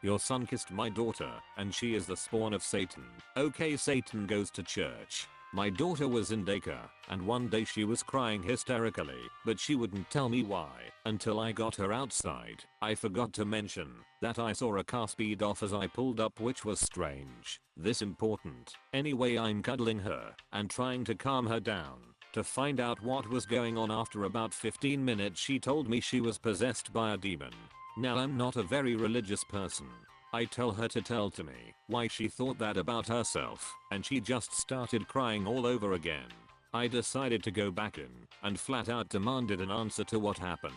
Your son kissed my daughter and she is the spawn of Satan. Okay, Satan goes to church. My daughter was in daycare and one day she was crying hysterically, but she wouldn't tell me why until I got her outside. I forgot to mention that I saw a car speed off as I pulled up, which was strange. This important. Anyway, I'm cuddling her and trying to calm her down to find out what was going on. After about 15 minutes she told me she was possessed by a demon. Now I'm not a very religious person. I tell her to tell to me why she thought that about herself and she just started crying all over again. I decided to go back in and flat out demanded an answer to what happened.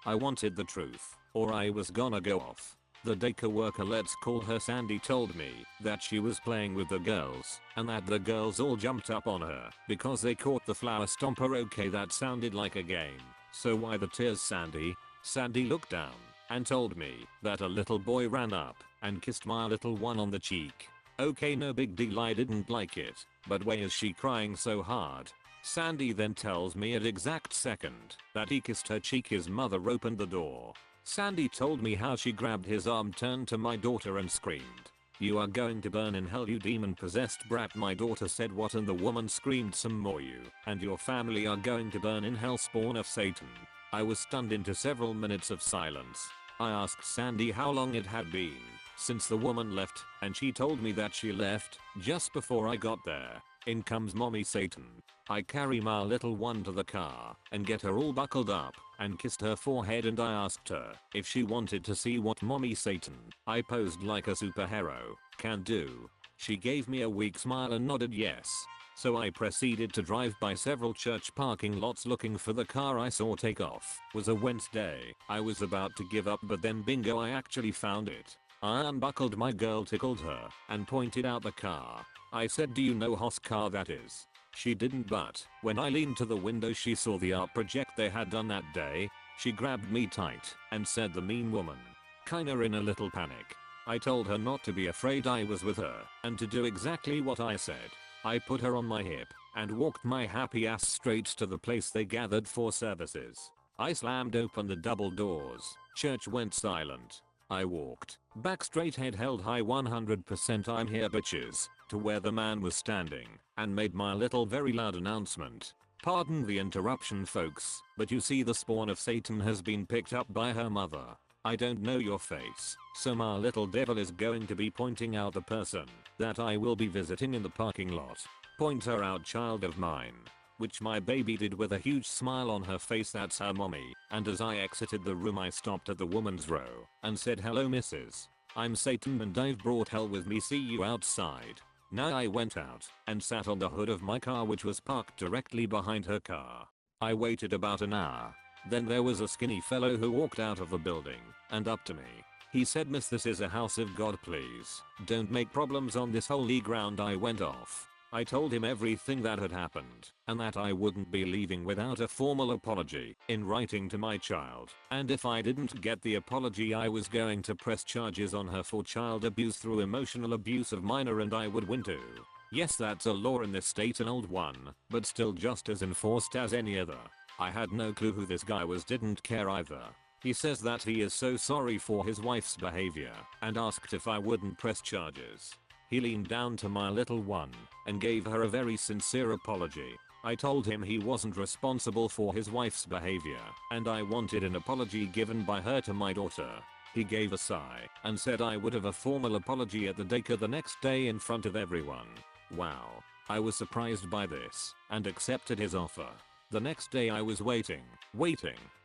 I wanted the truth or I was gonna go off. The daycare worker, let's call her Sandy, told me that she was playing with the girls and that the girls all jumped up on her because they caught the flower stomper. Okay, that sounded like a game. So why the tears, Sandy? Sandy looked down and told me that a little boy ran up and kissed my little one on the cheek. Okay, no big deal, I didn't like it, but why is she crying so hard? Sandy then tells me at exact second that he kissed her cheek his mother opened the door. Sandy told me how she grabbed his arm, turned to my daughter and screamed, "You are going to burn in hell, you demon possessed brat." My daughter said, "What?" and the woman screamed some more, "You and your family are going to burn in hell, spawn of Satan." I was stunned into several minutes of silence. I asked Sandy how long it had been since the woman left and she told me that she left just before I got there. In comes mommy Satan. I carry my little one to the car and get her all buckled up and kissed her forehead, and I asked her if she wanted to see what mommy Satan, I posed like a superhero, can do. She gave me a weak smile and nodded yes. So I proceeded to drive by several church parking lots looking for the car I saw take off. Was a Wednesday. I was about to give up, but then bingo, I actually found it. I unbuckled my girl, tickled her, and pointed out the car. I said, "Do you know whose car that is?" She didn't, but when I leaned to the window she saw the art project they had done that day. She grabbed me tight and said, "The mean woman." Kinda in a little panic. I told her not to be afraid I was with her and to do exactly what I said. I put her on my hip and walked my happy ass straight to the place they gathered for services. I slammed open the double doors. Church went silent. I walked back straight, head held high, 100% I'm here bitches, to where the man was standing and made my little very loud announcement. Pardon the interruption folks, but you see the spawn of Satan has been picked up by her mother. I don't know your face, so my little devil is going to be pointing out the person that I will be visiting in the parking lot. Point her out, child of mine. Which my baby did with a huge smile on her face. That's her mommy. And as I exited the room I stopped at the woman's row and said, "Hello missus. I'm Satan and I've brought hell with me, see you outside." Now I went out and sat on the hood of my car, which was parked directly behind her car. I waited about an hour. Then there was a skinny fellow who walked out of the building and up to me. He said, "Miss, this is a house of God, please don't make problems on this holy ground." I went off. I told him everything that had happened and that I wouldn't be leaving without a formal apology in writing to my child, and if I didn't get the apology I was going to press charges on her for child abuse through emotional abuse of minor, and I would win too. Yes, that's a law in this state, an old one, but still just as enforced as any other. I had no clue who this guy was, didn't care either. He says that he is so sorry for his wife's behavior and asked if I wouldn't press charges. He leaned down to my little one and gave her a very sincere apology. I told him he wasn't responsible for his wife's behavior and I wanted an apology given by her to my daughter. He gave a sigh and said I would have a formal apology at the daycare the next day in front of everyone. Wow. I was surprised by this and accepted his offer. The next day I was waiting.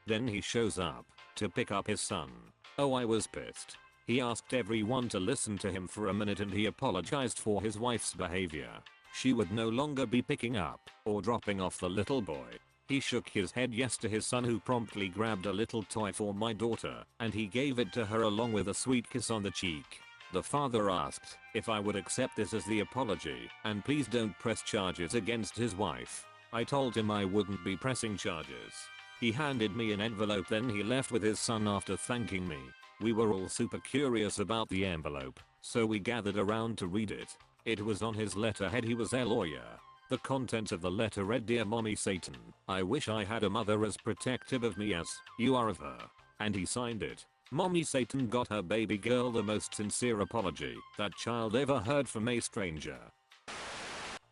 Then he shows up to pick up his son. Oh, I was pissed. He asked everyone to listen to him for a minute and he apologized for his wife's behavior. She would no longer be picking up or dropping off the little boy. He shook his head yes to his son, who promptly grabbed a little toy for my daughter and he gave it to her along with a sweet kiss on the cheek. The father asked if I would accept this as the apology and please don't press charges against his wife. I told him I wouldn't be pressing charges. He handed me an envelope, then he left with his son after thanking me. We were all super curious about the envelope, so we gathered around to read it. It was on his letterhead. He was a lawyer. The contents of the letter read, "Dear Mommy Satan, I wish I had a mother as protective of me as you are of her." And he signed it. Mommy Satan got her baby girl the most sincere apology that child ever heard from a stranger.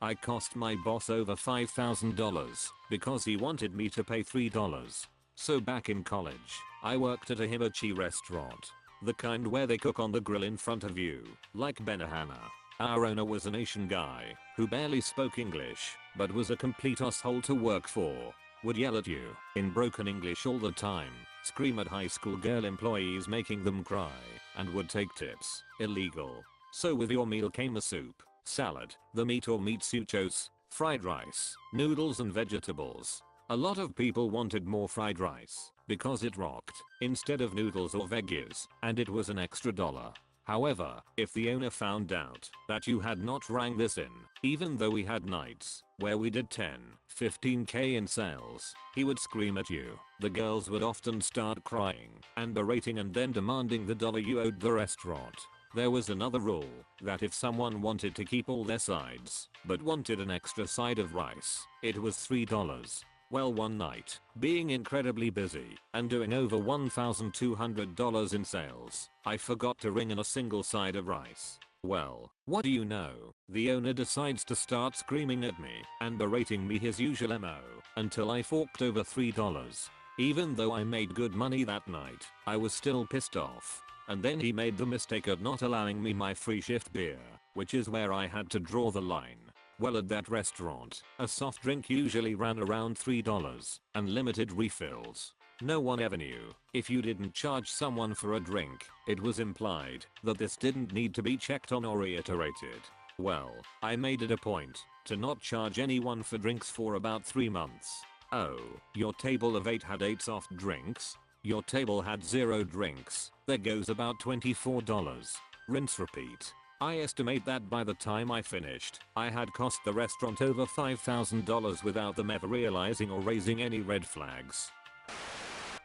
I cost my boss over $5,000 because he wanted me to pay $3. So back in college, I worked at a hibachi restaurant. The kind where they cook on the grill in front of you, like Benihana. Our owner was an Asian guy who barely spoke English, but was a complete asshole to work for. Would yell at you in broken English all the time, scream at high school girl employees making them cry, and would take tips. Illegal. So with your meal came a soup, salad, the meat or meat suchos, fried rice, noodles and vegetables. A lot of people wanted more fried rice because it rocked instead of noodles or veggies, and it was an extra $1. However, if the owner found out that you had not rang this in, even though we had nights where we did 10, 15k in sales, he would scream at you. The girls would often start crying and berating and then demanding the $1 you owed the restaurant. There was another rule that if someone wanted to keep all their sides but wanted an extra side of rice, it was $3. Well, one night, being incredibly busy and doing over $1,200 in sales, I forgot to ring in a single side of rice. Well, what do you know? The owner decides to start screaming at me and berating me his usual MO until I forked over $3. Even though I made good money that night, I was still pissed off. And then he made the mistake of not allowing me my free shift beer, which is where I had to draw the line. Well, at that restaurant, a soft drink usually ran around $3, and limited refills. No one ever knew if you didn't charge someone for a drink, it was implied that this didn't need to be checked on or reiterated. Well, I made it a point to not charge anyone for drinks for about 3 months. Oh, your table of 8 had 8 soft drinks? Your table had 0 drinks. There goes about $24. Rinse repeat. I estimate that by the time I finished, I had cost the restaurant over $5,000 without them ever realizing or raising any red flags.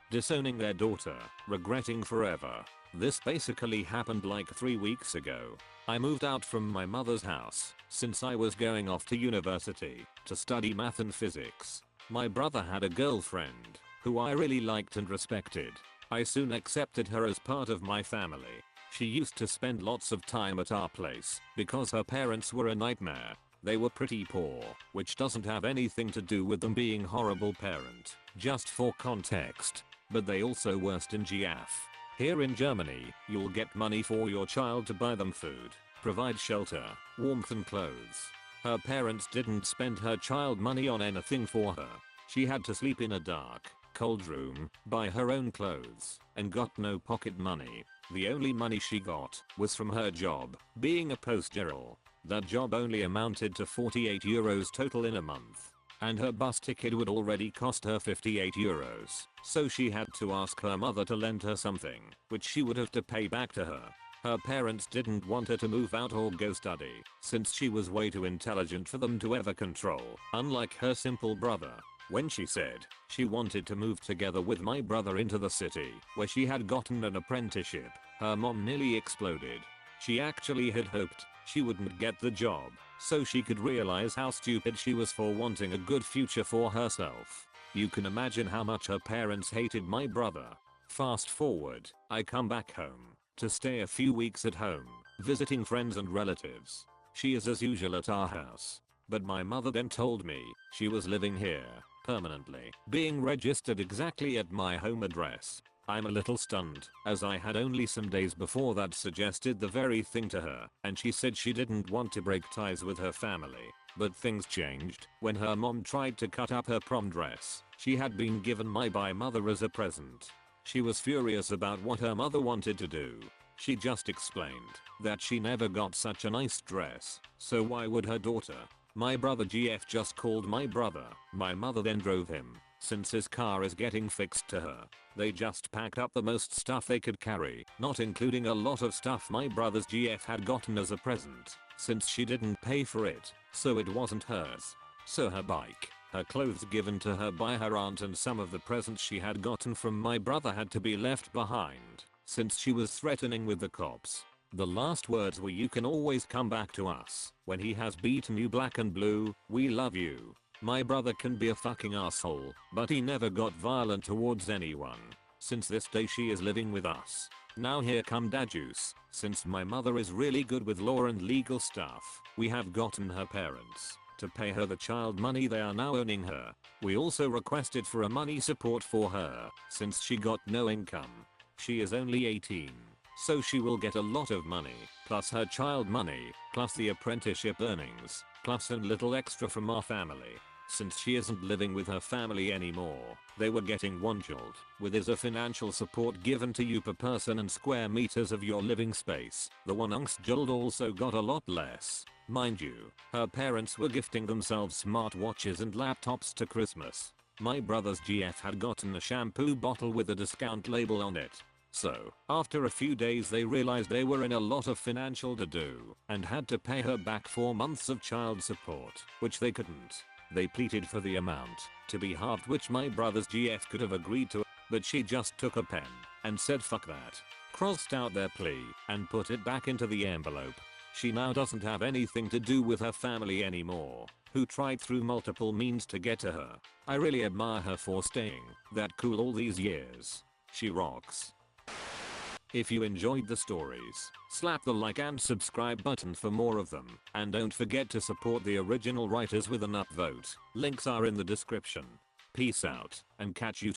Disowning their daughter, regretting forever. This basically happened like 3 weeks ago. I moved out from my mother's house since I was going off to university to study math and physics. My brother had a girlfriend who I really liked and respected. I soon accepted her as part of my family. She used to spend lots of time at our place because her parents were a nightmare. They were pretty poor, which doesn't have anything to do with them being horrible parent, just for context. But they also were stingy AF. Here in Germany, you'll get money for your child to buy them food, provide shelter, warmth and clothes. Her parents didn't spend her child money on anything for her. She had to sleep in a dark, cold room, buy her own clothes, and got no pocket money. The only money she got was from her job, being a postgirl. That job only amounted to €48 total in a month. And her bus ticket would already cost her €58. So she had to ask her mother to lend her something, which she would have to pay back to her. Her parents didn't want her to move out or go study, since she was way too intelligent for them to ever control, unlike her simple brother. When she said she wanted to move together with my brother into the city where she had gotten an apprenticeship, her mom nearly exploded. She actually had hoped she wouldn't get the job so she could realize how stupid she was for wanting a good future for herself. You can imagine how much her parents hated my brother. Fast forward, I come back home to stay a few weeks at home, visiting friends and relatives. She is as usual at our house. But my mother then told me she was living here permanently, being registered exactly at my home address. I'm a little stunned, as I had only some days before that suggested the very thing to her, and she said she didn't want to break ties with her family. But things changed when her mom tried to cut up her prom dress she had been given by mother as a present. She was furious about what her mother wanted to do. She just explained that she never got such a nice dress, so why would her daughter? My brother GF just called my brother. My mother then drove him, since his car is getting fixed to her. They just packed up the most stuff they could carry, not including a lot of stuff my brother's GF had gotten as a present, since she didn't pay for it, so it wasn't hers. So her bike, her clothes given to her by her aunt and some of the presents she had gotten from my brother had to be left behind, since she was threatening with the cops. The last words were, "You can always come back to us when he has beaten you black and blue, we love you." My brother can be a fucking asshole, but he never got violent towards anyone. Since this day she is living with us. Now here come dad juice. Since my mother is really good with law and legal stuff, we have gotten her parents to pay her the child money they are now owning her. We also requested for a money support for her since she got no income. She is only 18, so she will get a lot of money, plus her child money, plus the apprenticeship earnings, plus a little extra from our family. Since she isn't living with her family anymore, they were getting one child, with is a financial support given to you per person and square meters of your living space. The one child also got a lot less. Mind you, her parents were gifting themselves smartwatches and laptops to Christmas. My brother's GF had gotten a shampoo bottle with a discount label on it. So, after a few days they realized they were in a lot of financial to-do and had to pay her back 4 months of child support, which they couldn't. They pleaded for the amount to be halved, which my brother's GF could have agreed to, but she just took a pen and said fuck that, crossed out their plea, and put it back into the envelope. She now doesn't have anything to do with her family anymore, who tried through multiple means to get to her. I really admire her for staying that cool all these years. She rocks. If you enjoyed the stories, slap the like and subscribe button for more of them, and don't forget to support the original writers with an upvote. Links are in the description. Peace out, and catch you